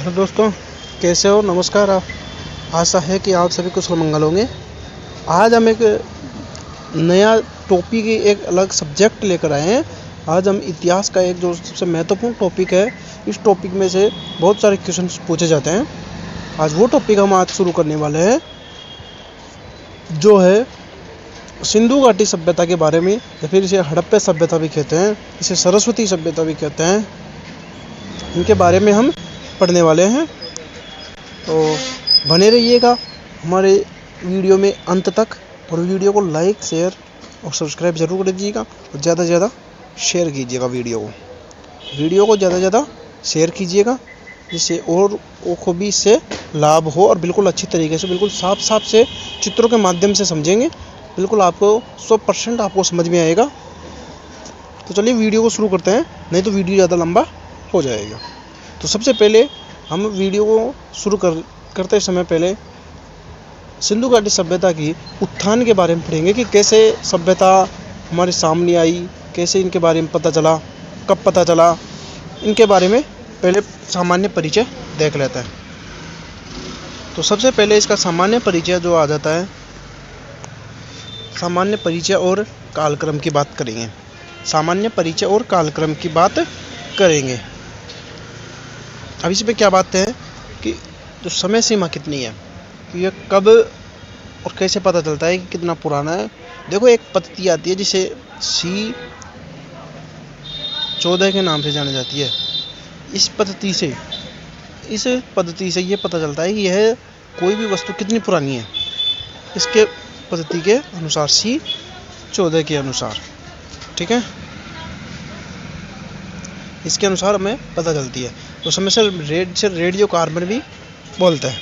Hello दोस्तों, कैसे हो? नमस्कार। आशा है कि आप सभी कुशल मंगल होंगे। आज हम एक नया टॉपिक, एक अलग सब्जेक्ट लेकर आए हैं। आज हम इतिहास का एक जो सबसे महत्वपूर्ण टॉपिक है, इस टॉपिक में से बहुत सारे क्वेश्चन पूछे जाते हैं। आज वो टॉपिक हम आज शुरू करने वाले हैं, जो है सिंधु घाटी सभ्यता के बारे में, या फिर इसे हड़प्पा सभ्यता भी कहते हैं, इसे सरस्वती सभ्यता भी कहते हैं। इनके बारे में हम पढ़ने वाले हैं, तो बने रहिएगा हमारे वीडियो में अंत तक। और वीडियो को लाइक, शेयर और सब्सक्राइब जरूर कर दीजिएगा, और ज़्यादा से ज़्यादा शेयर कीजिएगा। वीडियो को ज़्यादा से ज़्यादा शेयर कीजिएगा, जिससे और को भी इससे लाभ हो, और बिल्कुल अच्छी तरीके से, बिल्कुल साफ से चित्रों के माध्यम से समझेंगे। बिल्कुल आपको 100% आपको समझ में आएगा। तो चलिए वीडियो को शुरू करते हैं, नहीं तो वीडियो ज़्यादा लंबा हो जाएगा। तो सबसे पहले हम वीडियो को शुरू करते समय पहले सिंधु घाटी सभ्यता की उत्थान के बारे में पढ़ेंगे, कि कैसे सभ्यता हमारे सामने आई, कैसे इनके बारे में पता चला, कब पता चला। इनके बारे में पहले सामान्य परिचय देख लेते हैं। तो सबसे पहले इसका सामान्य परिचय जो आ जाता है, सामान्य परिचय और कालक्रम की बात करेंगे। सामान्य परिचय और कालक्रम की बात करेंगे। अब इसमें क्या बात है कि जो समय सीमा कितनी है, कि यह कब और कैसे पता चलता है कि कितना पुराना है। देखो, एक पद्धति आती है जिसे C14 के नाम से जानी जाती है। इस पद्धति से ये पता चलता है कि यह कोई भी वस्तु कितनी पुरानी है, इसके पद्धति के अनुसार, C14 के अनुसार, ठीक है, इसके अनुसार हमें पता चलती है। तो समय से रेडियो कार्बन भी बोलते हैं।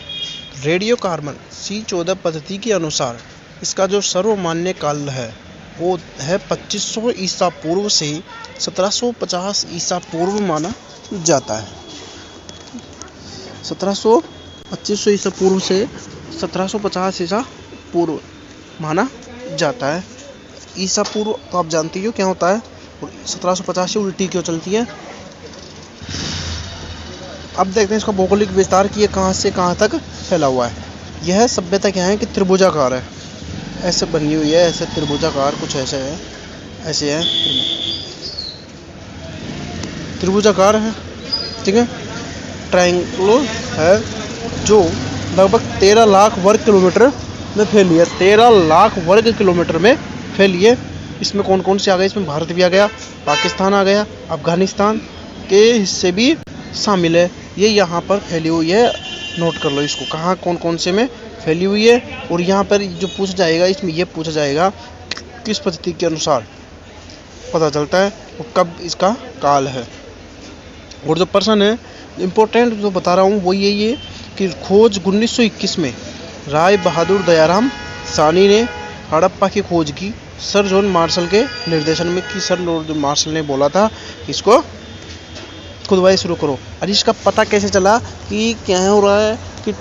रेडियो कार्बन C14 पद्धति के अनुसार इसका जो सर्वमान्य काल है, वो है 2500 ईसा पूर्व से 1750 ईसा पूर्व माना जाता है। 2500 ईसा पूर्व से 1750 ईसा पूर्व माना जाता है। ईसा पूर्व तो आप जानती हो क्या होता है, 1750 से उल्टी क्यों चलती है। अब देखते हैं इसका भौगोलिक विस्तार, कि ये कहाँ से कहाँ तक फैला हुआ है। यह सभ्यता क्या है कि त्रिभुजाकार है, ऐसे बनी हुई है, ऐसे त्रिभुजाकार, कुछ ऐसे है, ऐसे है, त्रिभुजाकार है, ठीक है, ट्रायंगुलर है, जो लगभग 13 लाख वर्ग किलोमीटर में फैली है। 13 लाख वर्ग किलोमीटर में फैली है। इसमें कौन कौन से आ गए? इसमें भारत भी आ गया, पाकिस्तान आ गया, अफगानिस्तान के हिस्से भी शामिल है। ये यहाँ पर फैली हुई है, नोट कर लो इसको, कहाँ कौन कौन से में फैली हुई है। और यहाँ पर जो पूछा जाएगा, इसमें ये पूछा जाएगा किस पद्धति के अनुसार पता चलता है और कब इसका काल है। और जो प्रश्न है इम्पोर्टेंट जो बता रहा हूँ वो यही है कि खोज 1921 में राय बहादुर दयाराम सानी ने हड़प्पा की खोज की, सर जॉन मार्शल के निर्देशन में की। सर जॉन मार्शल ने बोला था कि इसको खुदवाई शुरू करो। और इसका पता कैसे चला कि क्या हो रहा है, कि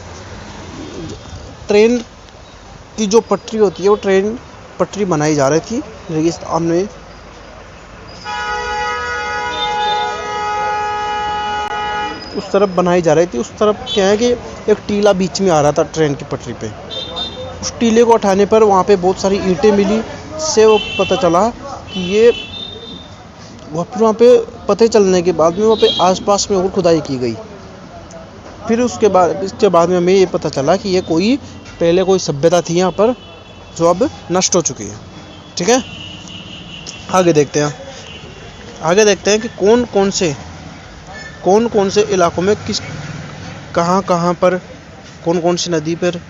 ट्रेन की जो पटरी होती है, वो ट्रेन पटरी बनाई जा रही थी रेगिस्तान में। उस तरफ बनाई जा रही थी। उस तरफ क्या है कि एक टीला बीच में आ रहा था ट्रेन की पटरी पे। उस टीले को उठाने पर वहाँ पे बहुत सारी ईंटें मिली, से वो पता चला कि ये वहाँ पे पते चलने के बाद में वहाँ पे आसपास में और खुदाई की गई। फिर इसके बाद में हमें ये पता चला कि ये पहले कोई सभ्यता थी यहाँ पर, जो अब नष्ट हो चुकी है, ठीक है। आगे देखते हैं कि कौन कौन से इलाकों में कहाँ पर कौन कौन सी नदी पर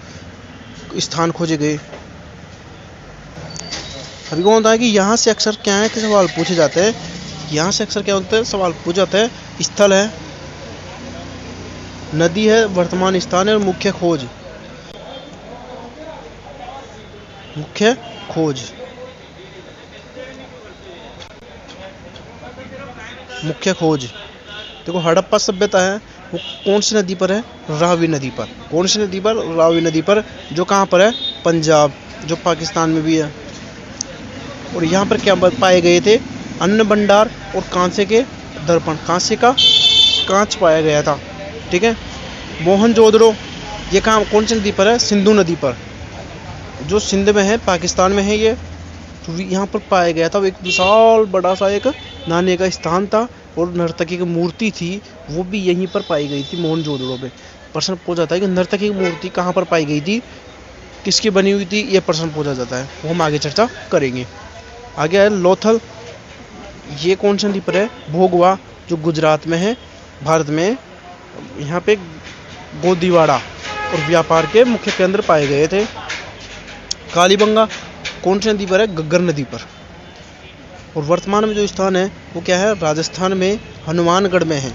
स्थान खोजे गए। अभी कौन होता है कि यहाँ से अक्सर क्या है कि सवाल पूछे जाते हैं। यहाँ से अक्सर क्या होता है, सवाल पूछे जाते हैं। स्थल है, नदी है, वर्तमान स्थान है, और मुख्य खोज। देखो, हड़प्पा सभ्यता है वो कौन सी नदी पर है? रावी नदी पर। कौन सी नदी पर? रावी नदी पर, जो कहाँ पर है? पंजाब, जो पाकिस्तान में भी है। और यहाँ पर क्या पाए गए थे? अन्न भंडार और कांसे के दर्पण। कांसे का कांच पाया गया था। ठीक है। मोहनजोदड़ो ये कहाँ कौन सी नदी पर है? सिंधु नदी पर, जो सिंध में है, पाकिस्तान में है। ये तो यहाँ पर पाया गया था। वो एक विशाल बड़ा सा एक नहाने का स्थान था और नर्तकी की मूर्ति थी, वो भी यहीं पर पाई गई थी मोहनजोदड़ो में। प्रश्न पूछा जाता है कि नर्तकी की मूर्ति कहाँ पर पाई गई थी, किसकी बनी हुई थी, ये प्रश्न पूछा जाता है, वो हम आगे चर्चा करेंगे। आगे है लोथल, ये कौन सी नदी पर है? भोगवा, जो गुजरात में है, भारत में। यहाँ पे गोदीवाड़ा और व्यापार के मुख्य केंद्र पाए गए थे। कालीबंगा कौन सी नदी पर है? घग्गर नदी पर। और वर्तमान में जो स्थान है वो क्या है? राजस्थान में हनुमानगढ़ में है।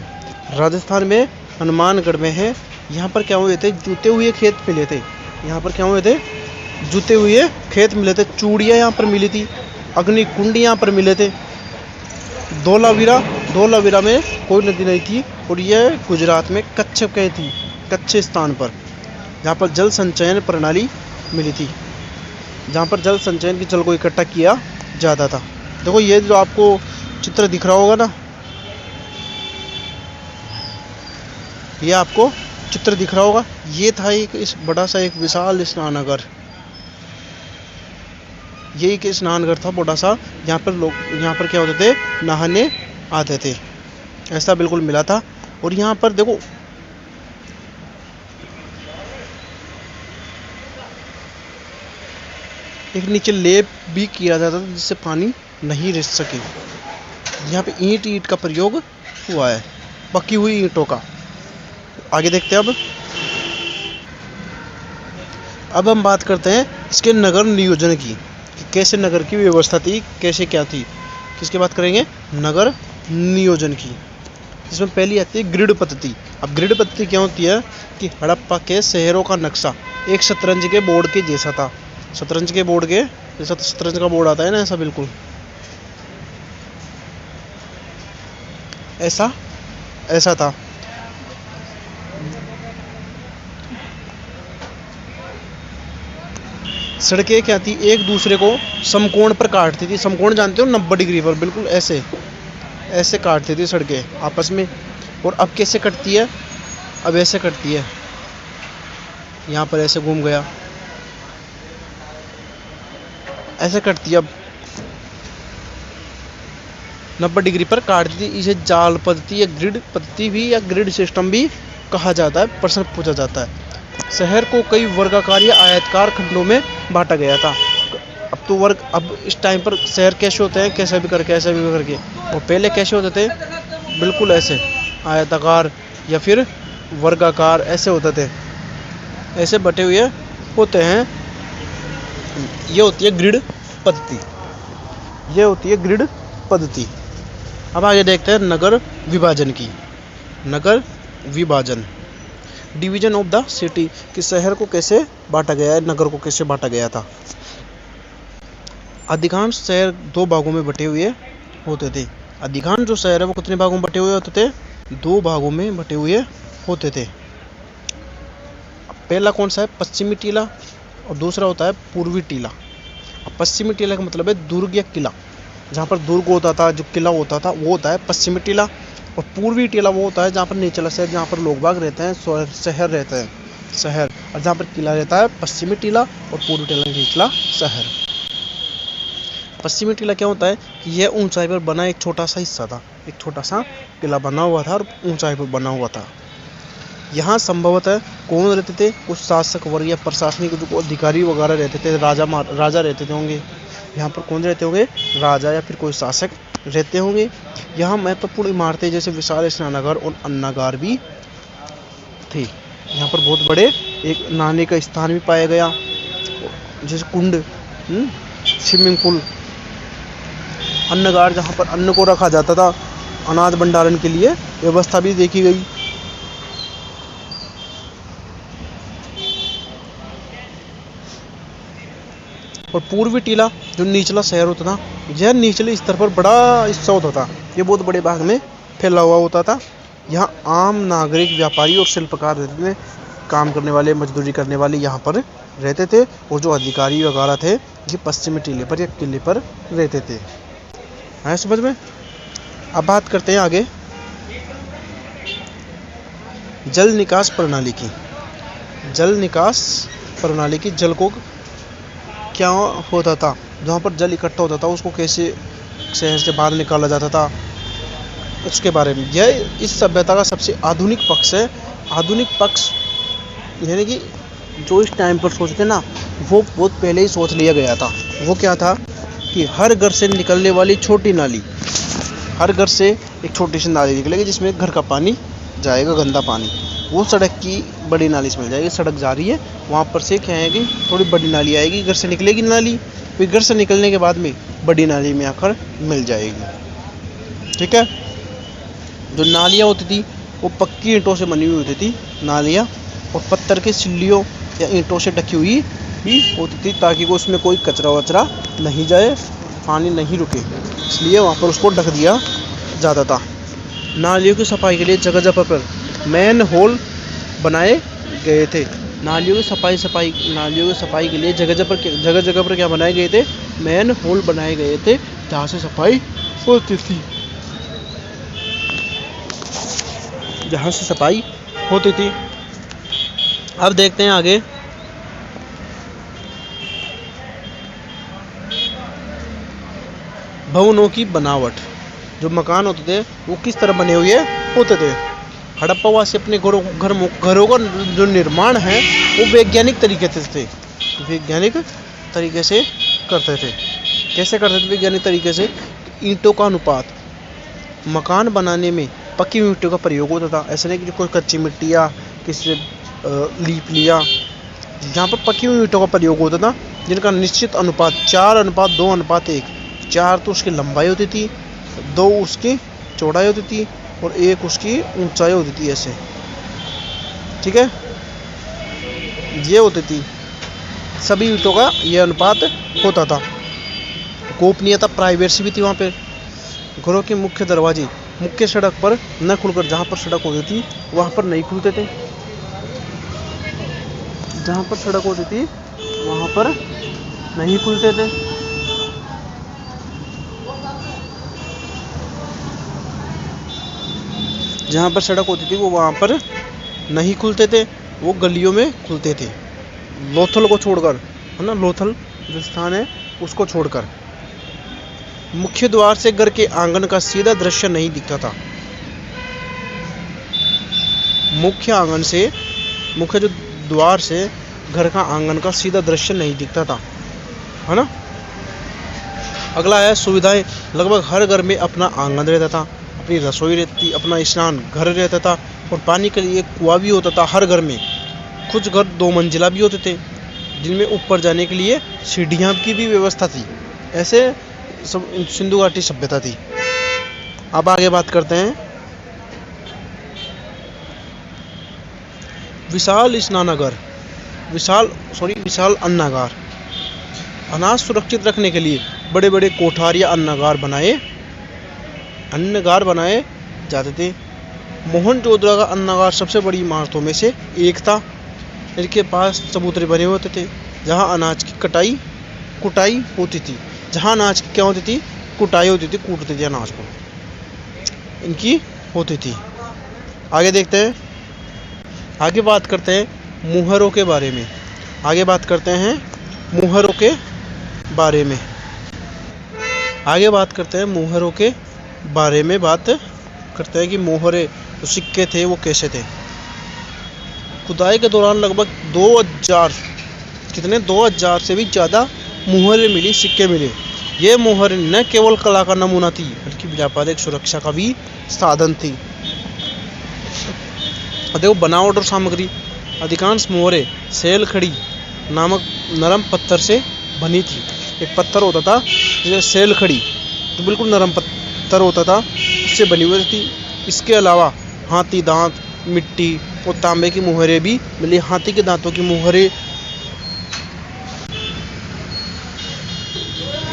राजस्थान में हनुमानगढ़ में है। यहाँ पर क्या हुए थे? जूते हुए खेत मिले थे। यहाँ पर क्या हुए थे? जूते हुए खेत मिले थे। चूड़ियाँ यहाँ पर मिली थी। अग्निकुंड यहाँ पर मिले थे। धोलावीरा में कोई नदी नहीं थी और यह गुजरात में कच्छ के थी, कच्छ स्थान पर, जहाँ पर जल संचयन प्रणाली मिली थी, जहाँ पर जल संचयन की जल को इकट्ठा किया जाता था। देखो ये जो आपको चित्र दिख रहा होगा ना, ये आपको चित्र दिख रहा होगा, ये था एक इस बड़ा सा एक विशाल स्नानघर। ये एक स्नानघर था बड़ा सा, यहाँ पर लोग यहाँ पर क्या होते थे? नहाने आते थे। ऐसा बिल्कुल मिला था। और यहाँ पर देखो एक नीचे लेप भी किया जाता था जिससे पानी नहीं रिस सके। यहाँ पे ईंट का प्रयोग हुआ है, पकी हुई ईंटों का। आगे देखते हैं। अब हम बात करते हैं इसके नगर नियोजन की, कि कैसे नगर की व्यवस्था थी, कैसे क्या थी। किसकी बात करेंगे? नगर नियोजन की। इसमें पहली आती है ग्रिड पद्धति। अब ग्रिड पद्धति क्या होती है कि हड़प्पा के शहरों का नक्शा एक शतरंज के बोर्ड के जैसा था। शतरंज के बोर्ड के जैसा, तो शतरंज का बोर्ड आता है ना, ऐसा बिल्कुल ऐसा था। सड़कें क्या थी? एक दूसरे को समकोण पर काटती थी। समकोण जानते हो? 90 डिग्री पर, बिल्कुल ऐसे काटती थी सड़कें आपस में। और अब कैसे कटती है? अब ऐसे कटती है, यहाँ पर ऐसे घूम गया, ऐसे कटती है। अब 90 डिग्री पर काटती थी। इसे जाल पद्धति या ग्रिड पद्धति भी या ग्रिड सिस्टम भी कहा जाता है। प्रश्न पूछा जाता है। शहर को कई वर्गाकार या आयताकार खंडों में बांटा गया था। अब इस टाइम पर शहर कैसे होते हैं? कैसे भी करके, ऐसे भी करके। और पहले कैसे होते थे? बिल्कुल ऐसे आयताकार या फिर वर्गाकार ऐसे होते थे, ऐसे बटे हुए होते हैं। ये होती है ग्रिड पद्धति। ये होती है ग्रिड पद्धति। अब आगे देखते हैं नगर विभाजन की। नगर विभाजन, डिवीजन ऑफ द सिटी, कि शहर को कैसे बांटा गया है, नगर को कैसे बांटा गया था। अधिकांश शहर 2 भागों में बटे हुए होते थे। अधिकांश जो शहर है वो कितने भागों में बटे हुए होते थे? 2 भागों में बटे हुए होते थे। पहला कौन सा है? पश्चिमी टीला, और दूसरा होता है पूर्वी टीला। अब पश्चिमी टीला का मतलब है दुर्ग या किला, जहाँ पर दुर्ग होता था, जो किला होता था, वो होता है पश्चिमी टीला। और पूर्वी टीला वो होता है जहाँ पर निचला शहर, जहाँ पर लोग बाग रहते हैं, शहर रहते हैं, शहर। और जहाँ पर किला रहता है पश्चिमी टीला, और पूर्वी टीला निचला शहर। पश्चिमी टीला क्या होता है कि यह ऊंचाई पर बना एक छोटा सा हिस्सा था। एक छोटा सा किला बना हुआ था और ऊंचाई पर बना हुआ था। यहाँ संभवतः कौन रहते थे? कुछ शासक वर्ग या प्रशासनिक जो अधिकारी वगैरह रहते थे, राजा रहते थे होंगे। यहाँ पर कौन रहते होंगे? राजा या फिर कोई शासक रहते होंगे। यहाँ महत्वपूर्ण इमारतें जैसे विशाल स्नानागार और अन्नागार भी थे। यहाँ पर बहुत बड़े एक नहाने का स्थान भी पाया गया, जैसे कुंड, स्विमिंग पूल, अन्नगार जहाँ पर अन्न को रखा जाता था, अनाज भंडारण के लिए व्यवस्था भी देखी गई। और पूर्वी टीला जो निचला शहर होता था, यह निचले स्तर पर बड़ा हिस्सा होता था। ये बहुत बड़े भाग में फैला हुआ होता था। यहाँ आम नागरिक, व्यापारी और शिल्पकार रहते थे। काम करने वाले, मजदूरी करने वाले यहाँ पर रहते थे। और जो अधिकारी वगैरह थे ये पश्चिमी टीले पर या किले पर रहते थे। है समझ में? अब बात करते हैं आगे जल निकास प्रणाली की। जल निकास प्रणाली की, जल को क्या होता था, जहाँ पर जल इकट्ठा होता था उसको कैसे शहर से बाहर निकाला जाता था, उसके बारे में। यह इस सभ्यता का सबसे आधुनिक पक्ष है। आधुनिक पक्ष यानी कि जो इस टाइम पर सोचते ना, वो बहुत पहले ही सोच लिया गया था। वो क्या था कि हर घर से निकलने वाली छोटी नाली, हर घर से एक छोटी सी नाली निकलेगी जिसमें घर का पानी जाएगा, गंदा पानी, वो सड़क की बड़ी नाली से मिल जाएगी। सड़क जा रही है, वहाँ पर से क्या आएगी, थोड़ी बड़ी नाली आएगी, घर से निकलेगी नाली, फिर घर से निकलने के बाद में बड़ी नाली में आकर मिल जाएगी। ठीक है। जो नालियाँ होती थी वो पक्की ईंटों से बनी हुई होती थी नालियाँ, और पत्थर के सिल्लियों या ईंटों से ढकी हुई भी होती थी, ताकि वो उसमें कोई कचरा वचरा नहीं जाए, पानी नहीं रुके, इसलिए वहाँ पर उसको ढक दिया जाता था। नालियों की सफाई के लिए जगह जगह पर मैन होल बनाए गए थे। नालियों की सफाई के लिए जगह जगह पर क्या बनाए गए थे, मैन होल बनाए गए थे, जहाँ से सफाई होती थी, जहाँ से सफाई होती थी। अब देखते हैं आगे। भवनों की बनावट, जो मकान होते थे वो किस तरह बने हुए होते थे। हड़प्पावासी अपने घरों का जो निर्माण है वो वैज्ञानिक तरीके से करते थे। कैसे करते थे वैज्ञानिक तरीके से? ईंटों का अनुपात, मकान बनाने में पक्की हुई ईंटों का प्रयोग होता था। ऐसा नहीं कि कोई कच्ची मिट्टी या किसी लीप लिया। जहाँ पर पक्की हुई ईंटों का प्रयोग होता था, जिनका निश्चित अनुपात 4:2:1, 4 तो उसकी लंबाई होती थी, 2 उसकी चौड़ाई होती थी और 1 उसकी ऊंचाई होती थी, ऐसे। ठीक है, ये होती थी, सभी ईंटों का ये अनुपात होता था। गोपनीयता, प्राइवेसी भी थी वहाँ पे। घरों के मुख्य दरवाजे मुख्य सड़क पर न खुलकर, जहाँ पर सड़क होती थी वहाँ पर नहीं खुलते थे, जहाँ पर सड़क होती थी वहाँ पर नहीं खुलते थे। जहाँ पर सड़क होती थी वो वहाँ पर नहीं खुलते थे, वो गलियों में खुलते थे, लोथल को छोड़कर, है ना, लोथल जो स्थान है उसको छोड़कर। मुख्य द्वार से घर के आंगन का सीधा दृश्य नहीं दिखता था। मुख्य जो द्वार से घर का आंगन का सीधा दृश्य नहीं दिखता था, है ना। अगला है सुविधाएं। लगभग हर घर में अपना आंगन रहता था, अपनी रसोई रहती, अपना स्नान घर रहता था, और पानी के लिए कुआं भी होता था हर घर में। कुछ घर 2 मंजिला भी होते थे, जिनमें ऊपर जाने के लिए सीढ़ियाँ की भी व्यवस्था थी। ऐसे सब सिंधु घाटी सभ्यता थी। अब आगे बात करते हैं। विशाल स्नानागार, विशाल अन्नागार। अनाज सुरक्षित रखने के लिए बड़े बड़े कोठार या अन्नागार बनाए जाते थे। मोहनजोदड़ो का अन्नागार सबसे बड़ी इमारतों में से एक था। इनके पास चबूतरे बने होते थे, जहां अनाज की कुटाई होती थी। जहां अनाज की क्या होती थी? कुटाई होती थी, कूटते थे अनाज को, इनकी होती थी। आगे देखते हैं। आगे बात करते हैं मुहरों के बारे में। आगे बात करते हैं मुहरों के बारे में बात करते हैं कि मोहरे जो सिक्के थे वो कैसे थे। खुदाई के दौरान लगभग 2000 से भी ज़्यादा मुहरे मिली, सिक्के मिले। ये मोहरे न केवल कला का नमूना थी, बल्कि व्यापारिक सुरक्षा का भी साधन थी। देखो बनावट और सामग्री। अधिकांश मोहरे सेल खड़ी नामक नरम पत्थर से बनी थी। एक पत्थर होता था जैसे सेल खड़ी, तो बिल्कुल नरम पत्थर होता था, उससे बनी हुई थी। इसके अलावा हाथी दांत, मिट्टी और तांबे की मुहरे भी मिली। हाथी के दांतों की मुहरे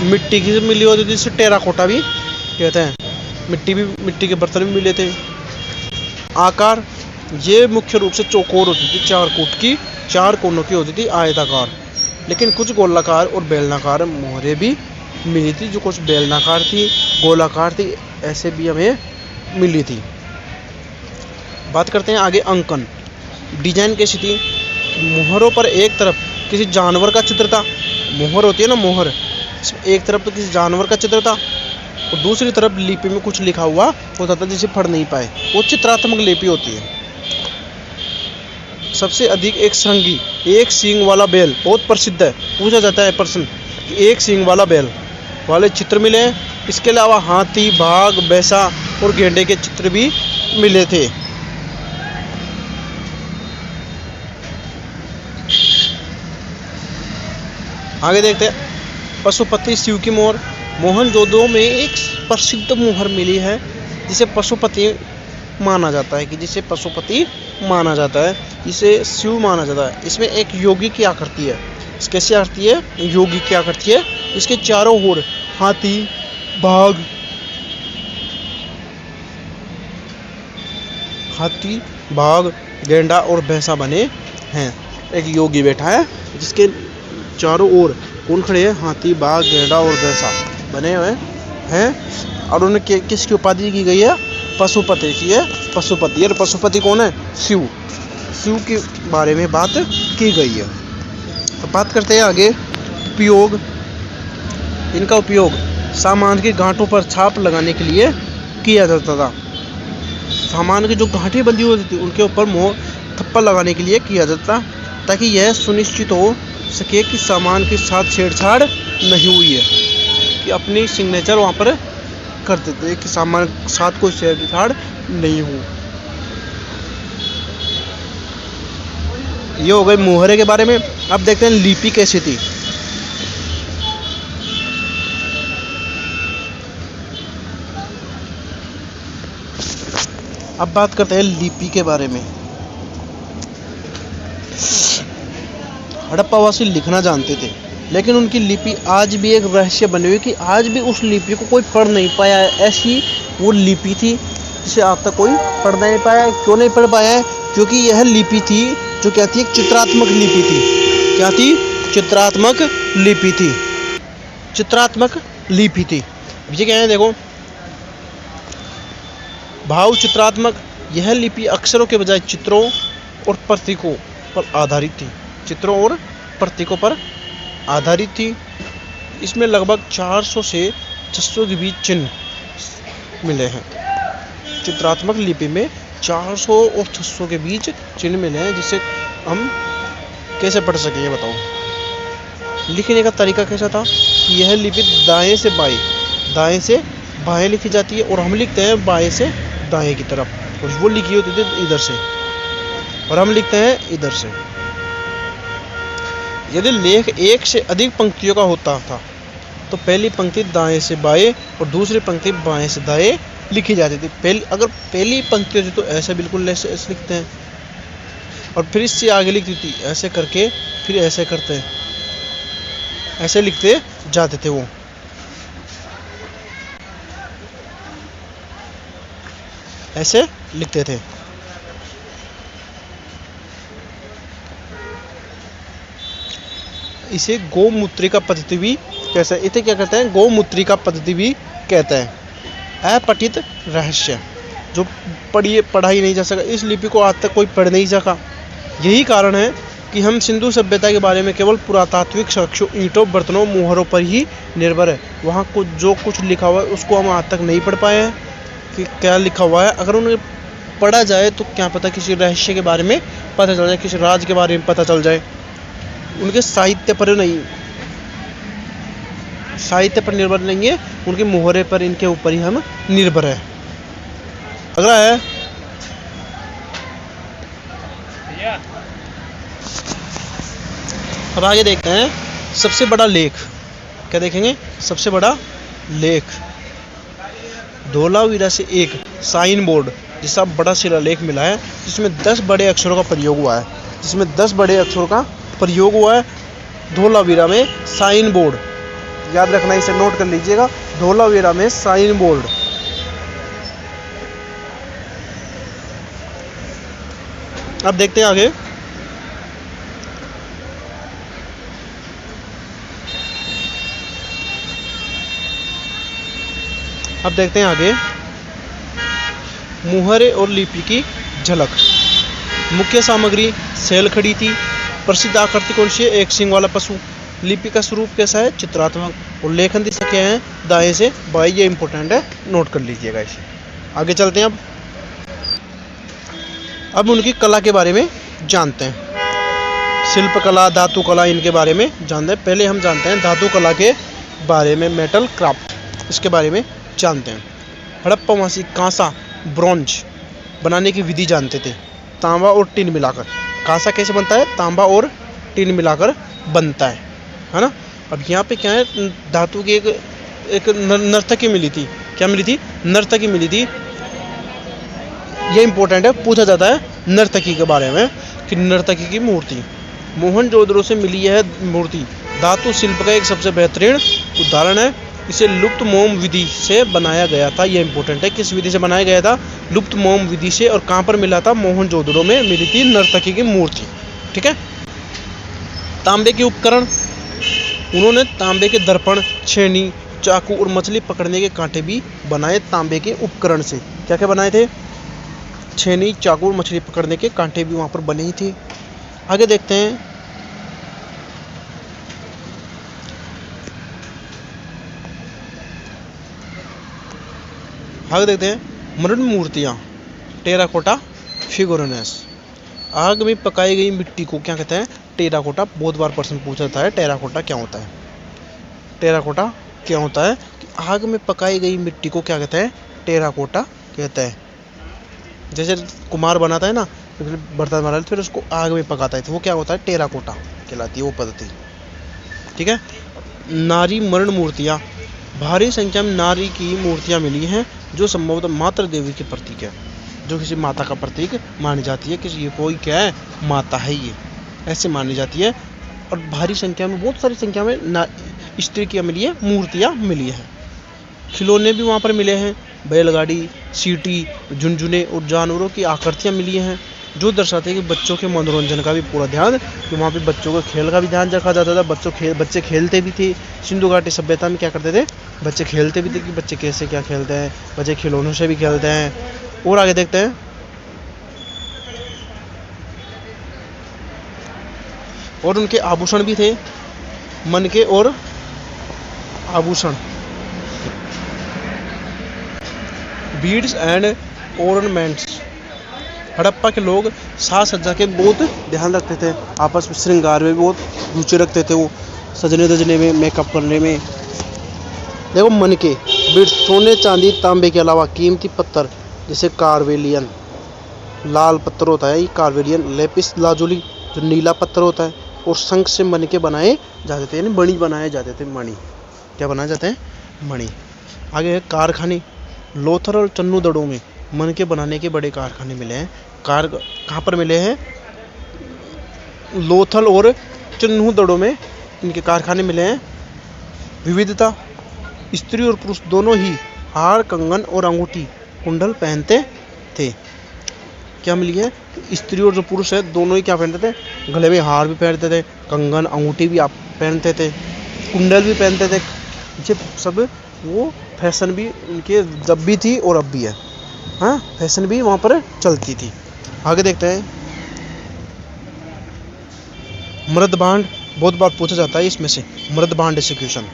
मिट्टी की मिली होती थी, जिसे टेराकोटा भी कहते हैं। मिट्टी के बर्तन भी मिले थे। आकार, ये मुख्य रूप से चौकोर होती थी, 4 कोनों की होती थी, आयताकार। लेकिन कुछ गोलाकार और बेलनाकार मोहरे भी मिली थी, जो कुछ बेलनाकार थी, गोलाकार थी, ऐसे भी हमें मिली थी। बात करते हैं आगे अंकन। डिजाइन कैसी थी? मोहरों पर एक तरफ किसी जानवर का चित्र था, मोहर होती है ना मोहर, एक तरफ तो किसी जानवर का चित्र था और दूसरी तरफ लिपि में कुछ लिखा हुआ होता था जिसे पढ़ नहीं पाए, वो चित्रात्मक लिपि होती है। सबसे अधिक एक श्रृंगी, एक सींग वाला बैल, बहुत प्रसिद्ध है, पूछा जाता है प्रश्न कि एक सींग वाला बैल वाले चित्र मिले हैं। इसके अलावा हाथी, बाघ, भैंसा और गेंडे के चित्र भी मिले थे। आगे देखते हैं पशुपति शिव की मोहर। मोहनजोदड़ो में एक प्रसिद्ध मोहर मिली है जिसे पशुपति माना जाता है, इसे शिव माना जाता है। इसमें एक योगी की आकृति है। कैसी आकृति है? योगी की आकृति है। इसके चारों ओर हाथी, बाघ, गेंडा और भैंसा बने हैं। एक योगी बैठा है जिसके चारों ओर कौन खड़े हैं? हाथी, बाघ, गेंडा और भैंसा बने हुए हैं। और उन्हें किसकी उपाधि की गई है? पशुपति की है, पशुपति। और पशुपति कौन है? शिव के बारे में बात की गई है। अब बात करते हैं आगे उपयोग। इनका उपयोग सामान की गांठों पर छाप लगाने के लिए किया जाता था। सामान की जो गांठें बंधी होती थी उनके ऊपर मोहर थप्पा लगाने के लिए किया जाता ताकि यह सुनिश्चित हो सके कि सामान के साथ छेड़छाड़ नहीं हुई है, कि अपनी सिग्नेचर वहाँ पर कर देते कि सामान के साथ कोई छेड़छाड़ नहीं हो। ये हो गई मोहरे के बारे में। अब देखते हैं लिपि कैसी थी। अब बात करते हैं लिपि के बारे में। हड़प्पावासी लिखना जानते थे, लेकिन उनकी लिपि आज भी एक रहस्य बनी हुई कि आज भी उस लिपि को कोई पढ़ नहीं पाया है। ऐसी वो लिपि थी जिसे आज तक कोई पढ़ नहीं पाया है। क्यों नहीं पढ़ पाया है? क्योंकि यह लिपि थी जो क्या थी? एक चित्रात्मक लिपि थी। क्या थी? चित्रात्मक लिपि थी। ये क्या है? देखो, भाव चित्रात्मक। यह लिपि अक्षरों के बजाय चित्रों और प्रतीकों पर आधारित थी। इसमें लगभग 400 से 600 के बीच चिन्ह मिले हैं। चित्रात्मक लिपि में 400 और 600 के बीच चिन्ह मिले हैं, जिसे हम कैसे पढ़ सकें ये बताओ। लिखने का तरीका कैसा था कि यह लिपि दाएं से बाएं लिखी जाती है और हम लिखते हैं बाएं से दाएं की तरफ, और वो लिखी होती थी इधर से और हम लिखते हैं इधर से। यदि लेख एक से अधिक पंक्तियों का होता था तो पहली पंक्ति दाएं से बाएं और दूसरी पंक्ति बाएं से दाएं लिखी जाती थी। अगर पहली पंक्ति होती तो ऐसे बिल्कुल ऐसे लिखते हैं, और फिर इससे आगे लिखती थी ऐसे करके, फिर ऐसे करते हैं, ऐसे लिखते जाते थे वो। ऐसे लिखते थे। इसे गोमुद्रिका पद्धति भी कैसे, इसे क्या कहते हैं? गोमुद्रिका पद्धति भी कहते हैं। अपठित रहस्य, जो पढ़ा ही नहीं जा सका। इस लिपि को आज तक कोई पढ़ नहीं सका। यही कारण है कि हम सिंधु सभ्यता के बारे में केवल पुरातात्विक साक्ष्यों, ईंटों, बर्तनों, मोहरों पर ही निर्भर है। वहाँ जो कुछ लिखा हुआ है उसको हम आज तक नहीं पढ़ पाए हैं कि क्या लिखा हुआ है। अगर उन्हें पढ़ा जाए तो क्या पता किसी रहस्य के बारे में पता चल जाए, किसी राज के बारे में पता चल जाए। उनके साहित्य पर निर्भर नहीं है, उनके मोहरे पर, इनके ऊपर ही हम निर्भर है। अगला है अब आगे देखते हैं सबसे बड़ा लेख। क्या देखेंगे? सबसे बड़ा लेख धोलावीरा से एक साइन बोर्ड जिसका बड़ा शिलालेख मिला है, जिसमें 10 बड़े अक्षरों का प्रयोग हुआ है। धोलावीरा में साइन बोर्ड, याद रखना, इसे नोट कर लीजिएगा। धोलावीरा में साइन बोर्ड। अब देखते हैं आगे। मोहरे और लिपि की झलक। मुख्य सामग्री सेल खड़ी थी। प्रसिद्ध आकृति कौन सी है? एक सींग वाला पशु। लिपि का स्वरूप कैसा है? चित्रात्मक। और लेखन दिशा क्या है? दाएं से बाएं। ये इंपॉर्टेंट है, नोट कर लीजिएगा इसे। आगे चलते हैं। अब उनकी कला के बारे में जानते हैं। शिल्प कला, धातु कला, इनके बारे में जानते हैं। पहले हम जानते हैं धातु कला के बारे में, मेटल क्राफ्ट, इसके बारे में जानते हैं। हड़प्पावासी कांसा, ब्रॉन्ज बनाने की विधि जानते थे। तांबा और टिन मिलाकर। कांसा कैसे बनता है? तांबा और टिन मिलाकर बनता है ना। अब यहाँ पे क्या है? धातु की एक नर्तकी मिली थी। क्या मिली थी? नर्तकी मिली थी। ये इंपॉर्टेंट है, पूछा जाता है नर्तकी के बारे में कि नर्तकी की मूर्ति मोहनजोदड़ो से मिली है मूर्ति धातु शिल्प का एक सबसे बेहतरीन उदाहरण है। इसे लुप्त मोम विधि से बनाया गया था। ये इंपॉर्टेंट है, किस विधि से बनाया गया था? लुप्त मोम विधि से। और कहाँ पर मिला था? मोहनजोदड़ो में मिली थी नर्तकी की मूर्ति। ठीक है। तांबे के उपकरण, उन्होंने तांबे के दर्पण, छेनी, चाकू और मछली पकड़ने के कांटे भी बनाए तांबे के उपकरण से। क्या क्या बनाए थे? छेनी, चाकू और मछली पकड़ने के कांटे भी वहाँ पर बने ही थे। आगे देखते हैं। मृण मूर्तियाँ, टेराकोटा फिगुरनेस। आग में पकाई गई मिट्टी को क्या कहते हैं? टेराकोटा। बहुत बार प्रश्न पूछा जाता है टेराकोटा क्या होता है? टेराकोटा क्या होता है? आग में पकाई गई मिट्टी को क्या कहते हैं? टेराकोटा कहते हैं। जैसे कुम्हार बनाता है ना, बर्तन बना फिर उसको आग में पकाता है, तो वो क्या होता है? टेराकोटा कहलाती है वो पद्धति। ठीक है। नारी मरण मूर्तियाँ, भारी संख्या में नारी की मूर्तियाँ मिली हैं जो संभवतः मातृ देवी के प्रतीक है, जो किसी माता का प्रतीक मानी जाती है। किसी ये कोई क्या है? माता है, ये ऐसे मानी जाती है। और भारी संख्या में, बहुत सारी संख्या में स्त्री की मिली है, मूर्तियाँ मिली है। खिलौने भी वहाँ पर मिले हैं। बैलगाड़ी, सीटी, झुनझुने और जानवरों की आकृतियाँ मिली हैं, जो दर्शाते हैं कि बच्चों के मनोरंजन का भी पूरा ध्यान, कि वहाँ पे बच्चों के खेल का भी ध्यान रखा जाता था। बच्चे खेलते भी थे। सिंधु घाटी सभ्यता में क्या करते थे? बच्चे खेलते भी थे, कि बच्चे कैसे क्या खेलते हैं। बच्चे खिलौनों से भी खेलते हैं। और आगे देखते हैं। और उनके आभूषण भी थे, मन के और आभूषण, बीड्स एंड ऑर्नामेंट्स। हड़प्पा के लोग साज सज्जा के बहुत ध्यान रखते थे। आपस में श्रृंगार में भी बहुत रुचि रखते थे, वो सजने धजने में, मेकअप करने में। देखो मन के बीड्स, सोने चांदी तांबे के अलावा कीमती पत्थर जैसे कार्वेलियन, लाल पत्थर होता है ये कार्वेलियन, लेपिस लाजुली जो नीला पत्थर होता है, और शंख से मन के बनाए जाते थे, यानी मणि बनाए जाते थे। मणि क्या बनाए जाते हैं? मणि। आगे है कारखाने। लोथल और चन्नूदड़ों में मन के बनाने के बड़े कारखाने मिले हैं। कहाँ पर मिले हैं? लोथल और चन्नूदड़ों में इनके कारखाने मिले हैं। विविधता, स्त्री और पुरुष दोनों ही हार, कंगन और अंगूठी, कुंडल पहनते थे। क्या मिली है? स्त्री और जो पुरुष है दोनों ही क्या पहनते थे? गले में हार भी पहनते थे, कंगन, अंगूठी भी आप पहनते थे, कुंडल भी पहनते थे। ये सब वो फैशन भी उनके जब भी थी और अब भी है। हाँ, फैशन भी वहाँ पर चलती थी। आगे देखते हैं। मृदभांड, बहुत बार पूछा जाता है इसमें से। मृदभांड एग्जीक्यूशन।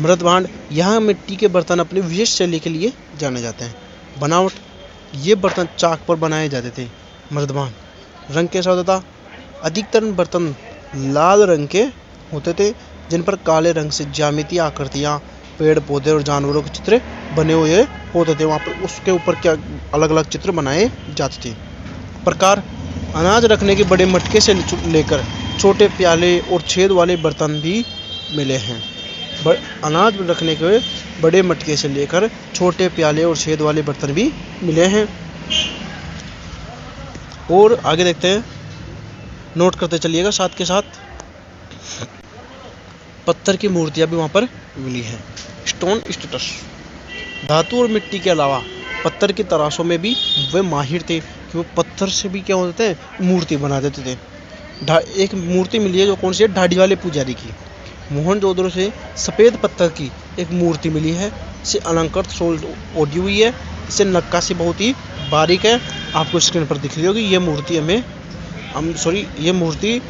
मृदभांड, यहाँ मिट्टी के बर्तन अपनी विशेष शैली के लिए जाने जाते हैं। बनावट, ये बर्तन चाक पर बनाए जाते थे। मृदभांड। रंग कैसा होता था? अधिकतर बर्तन लाल रंग के होते थे, जिन पर काले रंग से ज्यामितीय आकृतियाँ, पेड़ पौधे और जानवरों के चित्र बने हुए होते थे। वहाँ पर उसके ऊपर क्या अलग अलग चित्र बनाए जाते थे। प्रकार, अनाज रखने के बड़े मटके से लेकर छोटे प्याले और छेद वाले बर्तन भी मिले हैं। अनाज रखने के बड़े मटके से लेकर छोटे प्याले और छेद वाले बर्तन भी मिले हैं। और आगे देखते हैं, नोट करते चलिएगा साथ के साथ। पत्थर की मूर्तियां भी वहाँ पर मिली हैं। स्टोन स्टेटस, धातु और मिट्टी के अलावा पत्थर की तराशों में भी वे माहिर थे, कि वो पत्थर से भी क्या होते थे? मूर्ति बना देते थे। एक मूर्ति मिली है जो कौन सी है? ढाडी वाले पुजारी की। मोहनजोदड़ो से सफ़ेद पत्थर की एक मूर्ति मिली है। इसे अलंकृत सोल ओढ़ी हुई है। इसे नक्काशी बहुत ही बारीक है आपको स्क्रीन पर दिख रही होगी। ये मूर्ति ये मूर्ति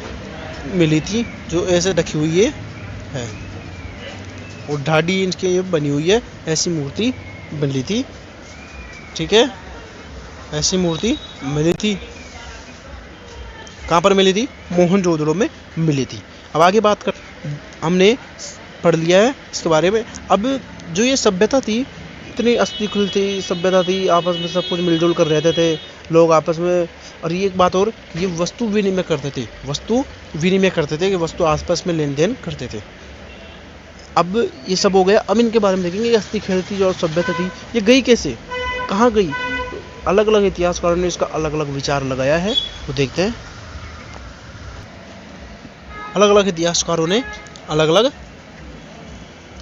मिली थी जो ऐसे रखी हुई है और ढाडी इनकी ये बनी हुई है, ऐसी मूर्ति मिली थी। ठीक है, ऐसी मूर्ति मिली थी। कहाँ पर मिली थी? मोहनजोदड़ो में मिली थी। अब आगे बात कर, हमने पढ़ लिया है इसके बारे में। अब जो ये सभ्यता थी, इतनी अस्तित्व थी, सभ्यता थी, आपस में सब कुछ मिलजुल कर रहते थे लोग आपस में। और ये एक बात और, ये वस्तु विनिमय करते थे कि वस्तु आपस में लेन देन करते थे। अब ये सब हो गया। अब इनके बारे में देखेंगे। ये हस्ती खेलती जो सभ्यता थी, ये गई कैसे, कहाँ गई? अलग अलग इतिहासकारों ने इसका अलग अलग विचार लगाया है, तो देखते हैं। अलग अलग इतिहासकारों ने अलग अलग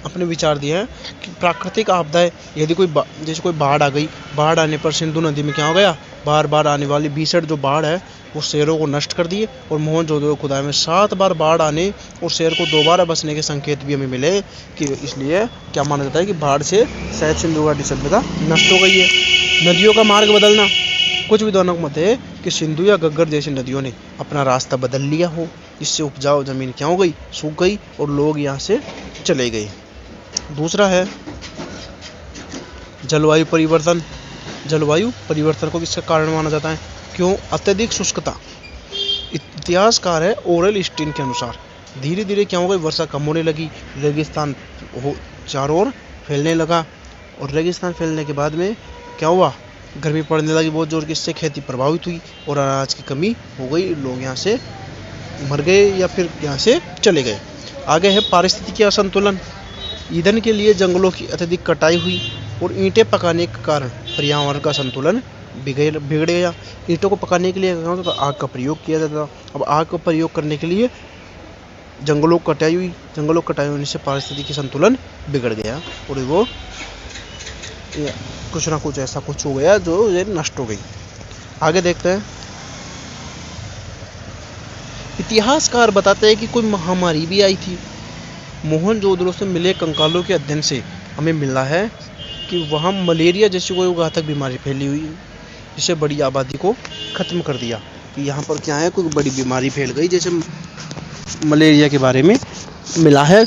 अपने विचार दिए हैं कि प्राकृतिक आपदाएं, यदि जैसे कोई बाढ़ आ गई, बाढ़ आने पर सिंधु नदी में क्या हो गया, बार बार आने वाली भीषण जो बाढ़ है वो शहरों को नष्ट कर दिए। और मोहनजोदड़ो खुदाई में 7 बार बाढ़ आने और शहर को दोबारा बसने के संकेत भी हमें मिले, कि इसलिए क्या माना जाता है कि बाढ़ से शायद सिंधु घाटी सभ्यता नष्ट हो गई है। नदियों का मार्ग बदलना, कुछ विद्वानों का मत है कि सिंधु या घग्गर जैसी नदियों ने अपना रास्ता बदल लिया हो, जिससे उपजाऊ जमीन क्या हो गई, सूख गई और लोग यहाँ से चले गए। दूसरा है जलवायु परिवर्तन। जलवायु परिवर्तन को किसका कारण माना जाता है? क्यों? अत्यधिक शुष्कता। इतिहासकार है ओरल स्टीन के अनुसार धीरे धीरे क्या हो गई, वर्षा कम होने लगी, रेगिस्तान चारों ओर फैलने लगा। और रेगिस्तान फैलने के बाद में क्या हुआ, गर्मी पड़ने लगी बहुत जोर की, इससे खेती प्रभावित हुई और अनाज की कमी हो गई। लोग यहाँ से मर गए या फिर यहाँ से चले गए। आगे है पारिस्थितिकी असंतुलन। ईंधन के लिए जंगलों की अत्यधिक कटाई हुई और ईंटें पकाने के कारण पर्यावरण का संतुलन बिगड़ गया। ईंटों को पकाने के लिए तो आग का प्रयोग किया जाता था। अब आग का प्रयोग करने के लिए जंगलों की कटाई होने से पारिस्थितिकी संतुलन बिगड़ गया और वो कुछ ना कुछ ऐसा कुछ हो गया जो ये नष्ट हो गई। आगे देखते हैं। इतिहासकार बताते हैं कि कोई महामारी भी आई थी। मोहनजोदड़ो से मिले कंकालों के अध्ययन से हमें मिला है कि वहाँ मलेरिया जैसी कोई घातक बीमारी फैली हुई, जिससे बड़ी आबादी को ख़त्म कर दिया। कि यहाँ पर क्या है, कोई बड़ी बीमारी फैल गई, जैसे मलेरिया के बारे में मिला है।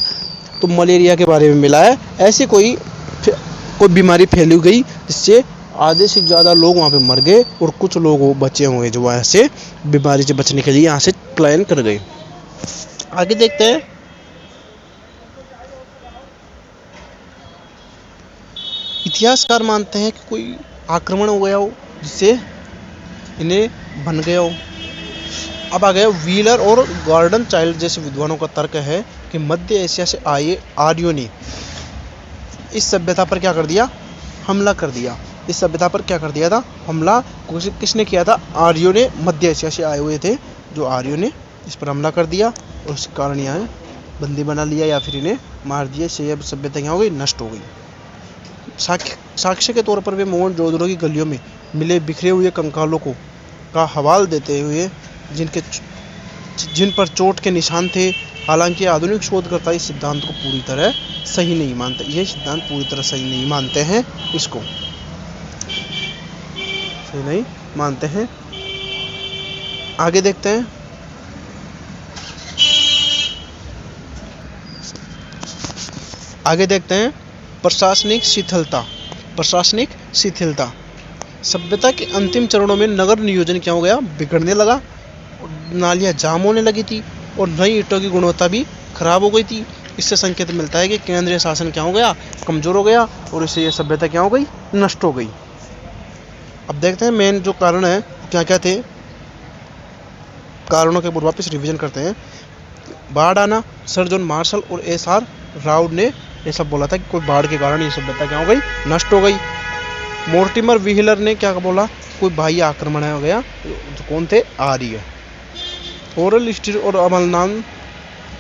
तो मलेरिया के बारे में मिला है, ऐसी कोई बीमारी फैली गई जिससे आधे से ज़्यादा लोग वहाँ पे मर गए और कुछ लोग वो बचे होंगे जो वहाँ से बीमारी से बचने के लिए यहाँ से पलायन कर गए। आगे देखते हैं। इतिहासकार मानते हैं कि कोई आक्रमण हो गया हो जिससे इन्हें बन गया हो। अब आ गया व्हीलर और गॉर्डन चाइल्ड जैसे विद्वानों का तर्क है कि मध्य एशिया से आए आर्यों ने इस सभ्यता पर क्या कर दिया, हमला कर दिया। इस सभ्यता पर क्या कर दिया था, हमला। किसने किया था? आर्यों ने। मध्य एशिया से आए हुए थे जो आर्यों ने इस पर हमला कर दिया और उस कारण यहाँ बंदी बना लिया या फिर इन्हें मार दिया। इससे यह सभ्यता क्या हो गई, नष्ट हो गई। साक्ष्य के तौर पर वे मोहनजोदड़ो की गलियों में मिले बिखरे हुए कंकालों को का हवाला देते हुए जिन पर चोट के निशान थे। हालांकि आधुनिक शोधकर्ता इस सिद्धांत को पूरी तरह सही नहीं मानते। ये सिद्धांत पूरी तरह सही नहीं मानते हैं, इसको सही नहीं मानते हैं। आगे देखते हैं। प्रशासनिक शिथिलता। सभ्यता के अंतिम चरणों में नगर नियोजन क्या हो गया, बिगड़ने लगा। नालियाँ जाम होने लगी थी और नई ईंटों की गुणवत्ता भी खराब हो गई थी। इससे संकेत मिलता है कि केंद्रीय शासन क्या हो गया, कमजोर हो गया और इससे यह सभ्यता क्या हो गई, नष्ट हो गई। अब देखते हैं मेन जो कारण है क्या क्या थे। कारणों के ऊपर वापस रिवीजन करते हैं। बाढ़ आना, सर जॉन मार्शल और एस.आर. राव ने ये सब बोला था कि कोई बाढ़ के कारण ये सभ्यता क्या हो गई, नष्ट हो गई। मोर्टिमर व्हीलर ने क्या बोला, कोई बाह्य आक्रमण हो गया। जो कौन थे, आर्य। ओरल स्टीन और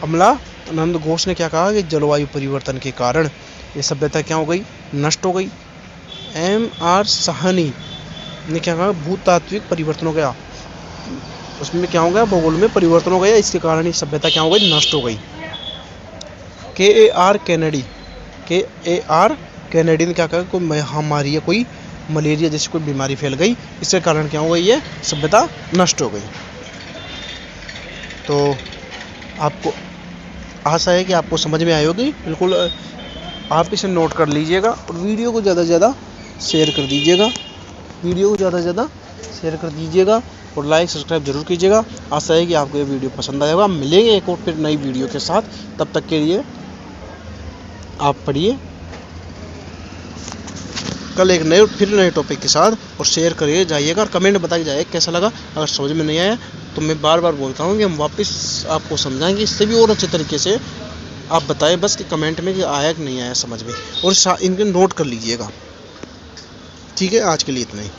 अमलानंद घोष ने क्या कहा कि जलवायु परिवर्तन के कारण ये सभ्यता क्या हो गई, नष्ट हो गई। M.R. साहनी ने क्या कहा, भूतात्विक परिवर्तन हो गया, उसमें क्या हो गया, भूगोल में परिवर्तन हो गया, इसके कारण ये सभ्यता क्या हो गई, नष्ट हो गई। K.A.R. कैनेडी ने क्या कहा, कोई मलेरिया जैसी कोई बीमारी फैल गई, इसके कारण क्या हो गई, ये सभ्यता नष्ट हो गई। तो आपको आशा है कि आपको समझ में आई होगी। बिल्कुल आप इसे नोट कर लीजिएगा और वीडियो को ज़्यादा से ज़्यादा शेयर कर दीजिएगा, और लाइक सब्सक्राइब जरूर कीजिएगा। आशा है कि आपको ये वीडियो पसंद आएगा। मिलेंगे एक और फिर नई वीडियो के साथ, तब तक के लिए आप पढ़िए कल एक नए टॉपिक के साथ, और शेयर करिए जाइएगा और कमेंट बताइए जाइए कैसा लगा। अगर समझ में नहीं आया तो मैं बार बार बोलता हूँ कि हम वापस आपको समझाएंगे, इससे भी और अच्छे तरीके से आप बताएं बस कि कमेंट में कि आया कि नहीं आया समझ में, और इनके नोट कर लीजिएगा। ठीक है, आज के लिए इतना ही।